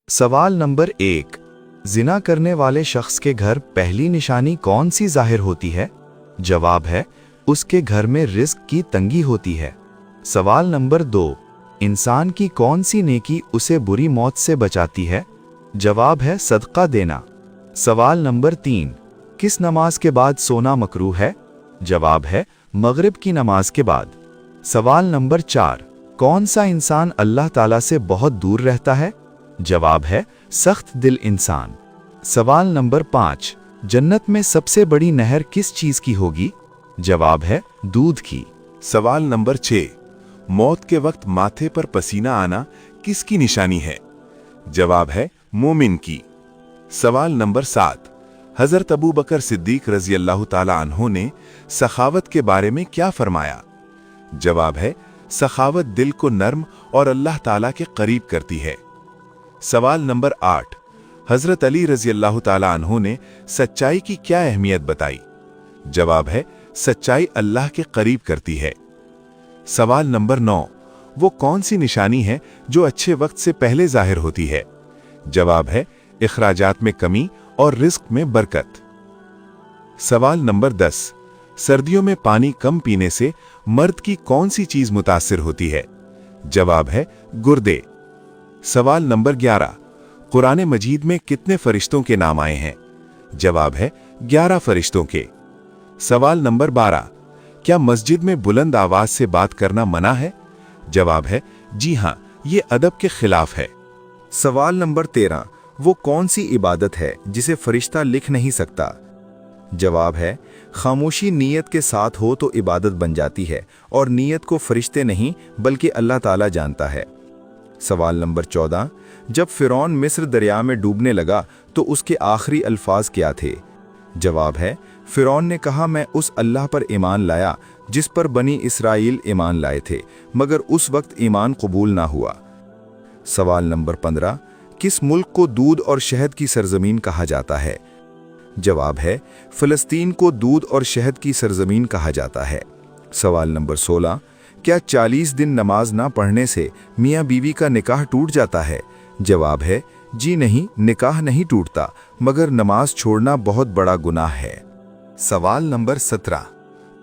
सवाल नंबर 1। जिना करने वाले शख्स के घर पहली निशानी कौन सी जाहिर होती है? जवाब है उसके घर में रिस्क की तंगी होती है। सवाल नंबर 2। इंसान की कौन सी नेकी उसे बुरी मौत से बचाती है? जवाब है सदका देना। सवाल नंबर 3। किस नमाज के बाद सोना मकरूह है? जवाब है मगरिब की नमाज के बाद। सवाल नंबर 4। कौन सा इंसान अल्लाह ताला से बहुत दूर रहता है? जवाब है सख्त दिल इंसान। सवाल नंबर 5। जन्नत में सबसे बड़ी नहर किस चीज की होगी? जवाब है दूध की। सवाल नंबर 6। मौत के वक्त माथे पर पसीना आना किसकी निशानी है? जवाब है मोमिन की। सवाल नंबर 7। हजरत अबू बकर सिद्दीक रजी अल्लाह ताला अन्हो ने सखावत के बारे में क्या फरमाया? जवाब है सखावत दिल को नर्म और अल्लाह ताला के करीब करती है। सवाल नंबर 8। हजरत अली रजी अल्लाह ताला अन्हो ने सच्चाई की क्या अहमियत बताई? जवाब है सच्चाई अल्लाह के करीब करती है। सवाल नंबर 9। वो कौन सी निशानी है जो अच्छे वक्त से पहले जाहिर होती है? जवाब है इखराजात में कमी और रिस्क में बरकत। सवाल नंबर 10। सर्दियों में पानी कम पीने से मर्द की कौन सी चीज मुतासिर होती है? जवाब है गुर्दे। सवाल नंबर 11। कुरान मजीद में कितने फरिश्तों के नाम आए हैं? जवाब है 11 फरिश्तों के। सवाल नंबर 12। क्या मस्जिद में बुलंद आवाज से बात करना मना है? जवाब है जी हां, ये अदब के खिलाफ है। सवाल नंबर 13। वो कौन सी इबादत है जिसे फरिश्ता लिख नहीं सकता? जवाब है खामोशी नीयत के साथ हो तो इबादत बन जाती है और नीयत को फरिश्ते नहीं बल्कि अल्लाह ताला जानता है। सवाल नंबर 14। जब फिरौन मिस्र दरिया में डूबने लगा तो उसके आखिरी अल्फाज क्या थे? जवाब है फिरौन ने कहा मैं उस अल्लाह पर ईमान लाया जिस पर बनी इसराइल ईमान लाए थे, मगर उस वक्त ईमान कबूल ना हुआ। सवाल नंबर 15। किस मुल्क को दूध और शहद की सरजमीन कहा जाता है? जवाब है फ़लस्तीन को दूध और शहद की सरजमीन कहा जाता है। सवाल नंबर 16। क्या 40 दिन नमाज ना पढ़ने से मियाँ बीवी का निकाह टूट जाता है? जवाब है जी नहीं, निकाह नहीं टूटता, मगर नमाज छोड़ना बहुत बड़ा गुनाह है। सवाल नंबर 17।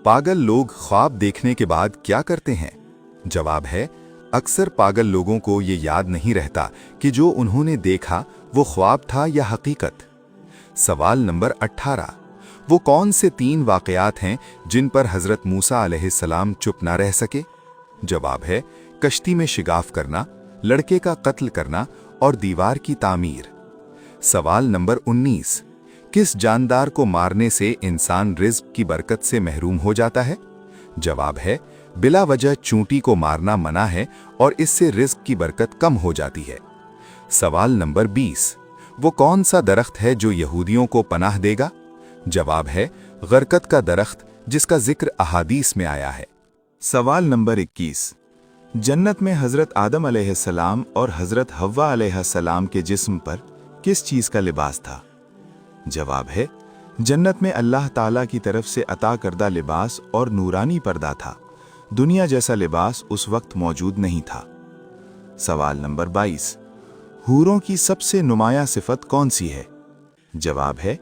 पागल लोग ख्वाब देखने के बाद क्या करते हैं? जवाब है अक्सर पागल लोगों को ये याद नहीं रहता कि जो उन्होंने देखा वो ख्वाब था या हकीकत। सवाल नंबर 18। वो कौन से 3 वाक़यात हैं जिन पर हज़रत मूसा अलैहिस्सलाम चुप ना रह सके? जवाब है कश्ती में शिगाफ करना, लड़के का कत्ल करना और दीवार की तामीर। सवाल नंबर 19। किस जानदार को मारने से इंसान रिज़्क की बरकत से महरूम हो जाता है? जवाब है बिला वजह चूंटी को मारना मना है और इससे रिज़्क की बरकत कम हो जाती है। सवाल नंबर 20। वो कौन सा दरख्त है जो यहूदियों को पनाह देगा? जवाब है गरकत का दरख्त जिसका जिक्र अहादीस में आया है। सवाल नंबर 21। जन्नत में हजरत आदम अलैहिस्सलाम और हजरत हव्वा अलैहिस्सलाम के जिस्म पर किस चीज का लिबास था? जवाब है जन्नत में अल्लाह ताला की तरफ से अता करदा लिबास और नूरानी पर्दा था। दुनिया जैसा लिबास उस वक्त मौजूद नहीं था। सवाल नंबर 22। हूरों की सबसे नुमाया सिफत कौन सी है? जवाब है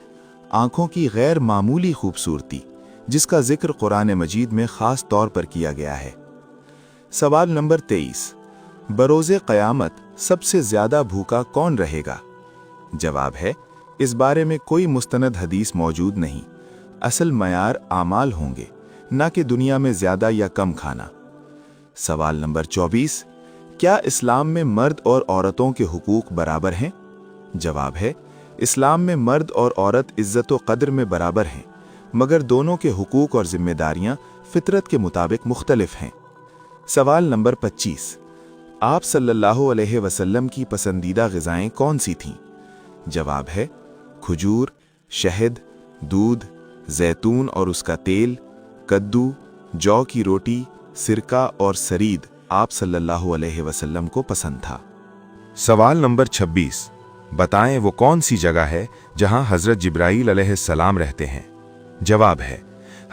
आंखों की गैर मामूली खूबसूरती, जिसका जिक्र कुरान मजीद में खास तौर पर किया गया है। सवाल नंबर 23। बरोज़े क़यामत सबसे ज्यादा भूखा कौन रहेगा? जवाब है इस बारे में कोई मुस्तनद हदीस मौजूद नहीं। असल मयार आमाल होंगे, ना कि दुनिया में ज्यादा या कम खाना। सवाल नंबर 24। क्या इस्लाम में मर्द और औरतों के हुकूक बराबर हैं? जवाब है इस्लाम में मर्द और औरत इज्जत व कद्र में बराबर हैं, मगर दोनों के हुकूक और जिम्मेदारियां फितरत के मुताबिक मुख्तलिफ हैं। सवाल नंबर 25। आप सल्लल्लाहु अलैहि वसल्लम की पसंदीदा ग़िज़ाएं कौन सी थीं? जवाब है खजूर, शहद, दूध, जैतून और उसका तेल, कद्दू, जौ की रोटी, सिरका और सरीद आप सल्लल्लाहु अलैहि वसल्लम को पसंद था। सवाल नंबर 26। बताएं वो कौन सी जगह है जहां हजरत जिब्राईल अलैहिस्सलाम रहते हैं? जवाब है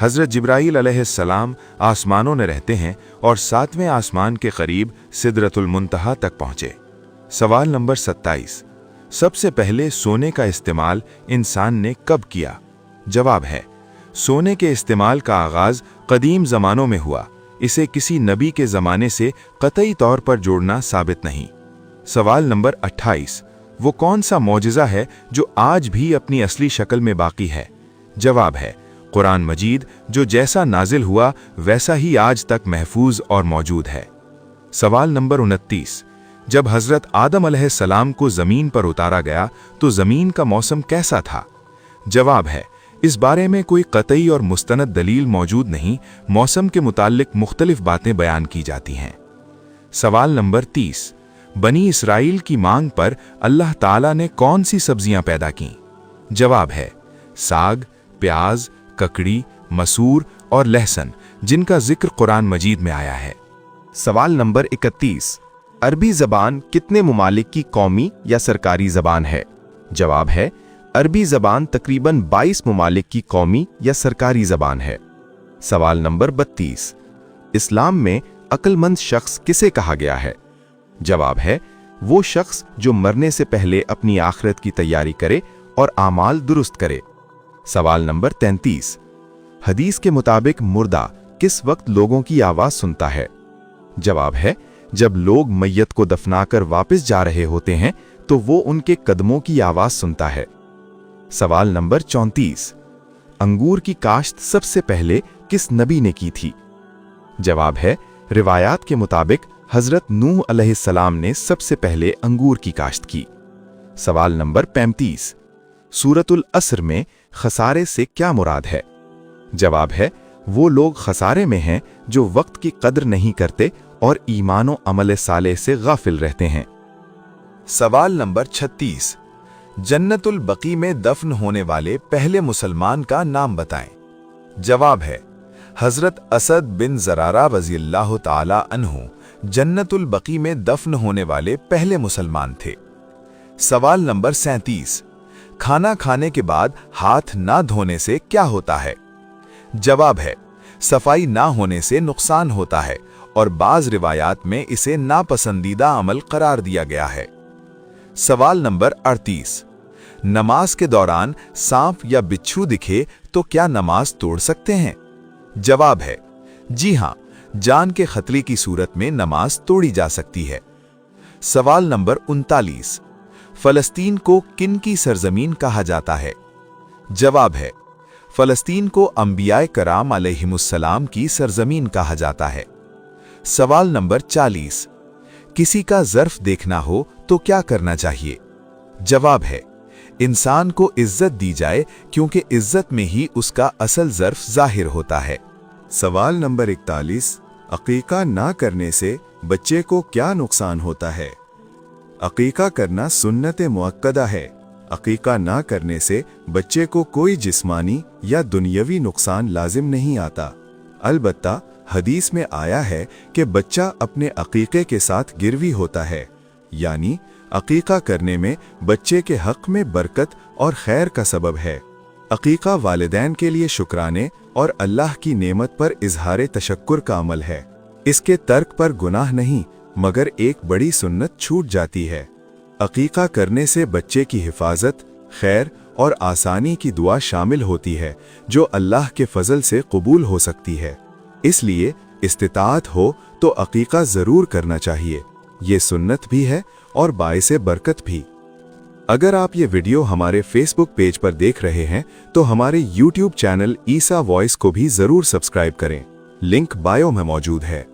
हजरत जिब्राईल अलैहिस्सलाम आसमानों में रहते हैं और 7वें आसमान के करीब सिदरतुल मुंतहा तक पहुंचे। सवाल नंबर 27। सबसे पहले सोने का इस्तेमाल इंसान ने कब किया? जवाब है, सोने के इस्तेमाल का आगाज कदीम ज़मानों में हुआ। इसे किसी नबी के ज़माने से कतई तौर पर जोड़ना साबित नहीं। सवाल नंबर 28, वो कौन सा मौजिज़ा है जो आज भी अपनी असली शक्ल में बाकी है? जवाब है, कुरान मजीद, जो जैसा नाजिल हुआ वैसा ही आज तक महफूज और मौजूद है। सवाल नंबर 29, जब हज़रत आदम अलैहिस्सलाम को ज़मीन पर उतारा गया तो ज़मीन का मौसम कैसा था? जवाब है, इस बारे में कोई कतई और मुस्तनद दलील मौजूद नहीं। मौसम के मुताल्लिक मुख्तलिफ बातें बयान की जाती हैं। सवाल नंबर 30, बनी इसराइल की मांग पर अल्लाह ताला ने कौन सी सब्जियां पैदा की? जवाब है, साग, प्याज, ककड़ी, मसूर और लहसुन, जिनका जिक्र कुरान मजीद में आया है। सवाल नंबर 31, अरबी ज़बान कितने मुमालिक की कौमी या सरकारी ज़बान है? जवाब है, अरबी ज़बान तकरीबन 22 मुमालिक की कौमी या सरकारी ज़बान है। सवाल नंबर 32, इस्लाम में अक्लमंद शख्स किसे कहा गया है? जवाब है, वो शख्स जो मरने से पहले अपनी आखिरत की तैयारी करे और आमाल दुरुस्त करे। सवाल नंबर 33, हदीस के मुताबिक मुर्दा किस वक्त लोगों की आवाज़ सुनता है? जवाब है, जब लोग मैयत को दफनाकर वापस जा रहे होते हैं तो वो उनके कदमों की आवाज़ सुनता है। सवाल नंबर 34, अंगूर की काश्त सबसे पहले किस नबी ने की थी? जवाब है, रिवायात के मुताबिक हज़रत नूह अलैहिस्सलाम ने सबसे पहले अंगूर की काश्त की। सवाल नंबर 35, सूरतुल अस्र में खसारे से क्या मुराद है? जवाब है, वो लोग खसारे में हैं जो वक्त की कद्र नहीं करते और ईमानो अमल साले से गाफिल रहते हैं। सवाल नंबर 36, जन्नतुल बकी में दफन होने वाले पहले मुसलमान का नाम बताएं। जवाब है, हजरत असद बिन ज़रारा रज़ियल्लाहु ताला अन्हु जन्नतुल बकी में दफन होने वाले पहले मुसलमान थे। सवाल नंबर 37, खाना खाने के बाद हाथ ना धोने से क्या होता है? जवाब है, सफाई ना होने से नुकसान होता है और बाज रिवायात में इसे नापसंदीदा अमल करार दिया गया है। सवाल नंबर 38, नमाज के दौरान सांप या बिच्छू दिखे तो क्या नमाज तोड़ सकते हैं? जवाब है, जी हां, जान के खतरे की सूरत में नमाज तोड़ी जा सकती है। सवाल नंबर 39, फलस्तीन को किन की सरजमीन कहा जाता है? जवाब है, फलस्तीन को अंबियाए कराम अलैहिमुस्सलाम की सरजमीन कहा जाता है। सवाल नंबर 40, किसी का ज़र्फ देखना हो तो क्या करना चाहिए? जवाब है, इंसान को इज्जत दी जाए क्योंकि इज्जत में ही उसका असल ज़र्फ जाहिर होता है। सवाल नंबर 41, अकीका ना करने से बच्चे को क्या नुकसान होता है? अकीका करना सुन्नत मुअक्कदा है। अकीका ना करने से बच्चे को कोई जिस्मानी या दुनियावी नुकसान लाजिम नहीं आता। अलबत्ता हदीस में आया है कि बच्चा अपने अकीके के साथ गिरवी होता है, यानी अकीका करने में बच्चे के हक में बरकत और खैर का सबब है। अकीका वालिदैन के लिए शुक्राने और अल्लाह की नेमत पर इजहार तशक्कुर का अमल है। इसके तर्क पर गुनाह नहीं मगर एक बड़ी सुन्नत छूट जाती है। अकीका करने से बच्चे की हिफाजत, खैर और आसानी की दुआ शामिल होती है जो अल्लाह के फजल से कबूल हो सकती है। इसलिए इस्तिताअत हो तो अकीका ज़रूर करना चाहिए। ये सुन्नत भी है और बाइसे बरकत भी। अगर आप ये वीडियो हमारे फेसबुक पेज पर देख रहे हैं तो हमारे यूट्यूब चैनल ईसा वॉइस को भी ज़रूर सब्सक्राइब करें, लिंक बायो में मौजूद है।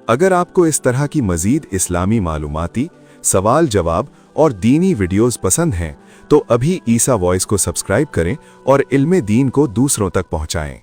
अगर आपको इस तरह की मज़ीद इस्लामी मालूमाती, सवाल जवाब और दीनी वीडियोस पसंद हैं तो अभी ईसा वॉइस को सब्सक्राइब करें और इल्मे दीन को दूसरों तक पहुंचाएं।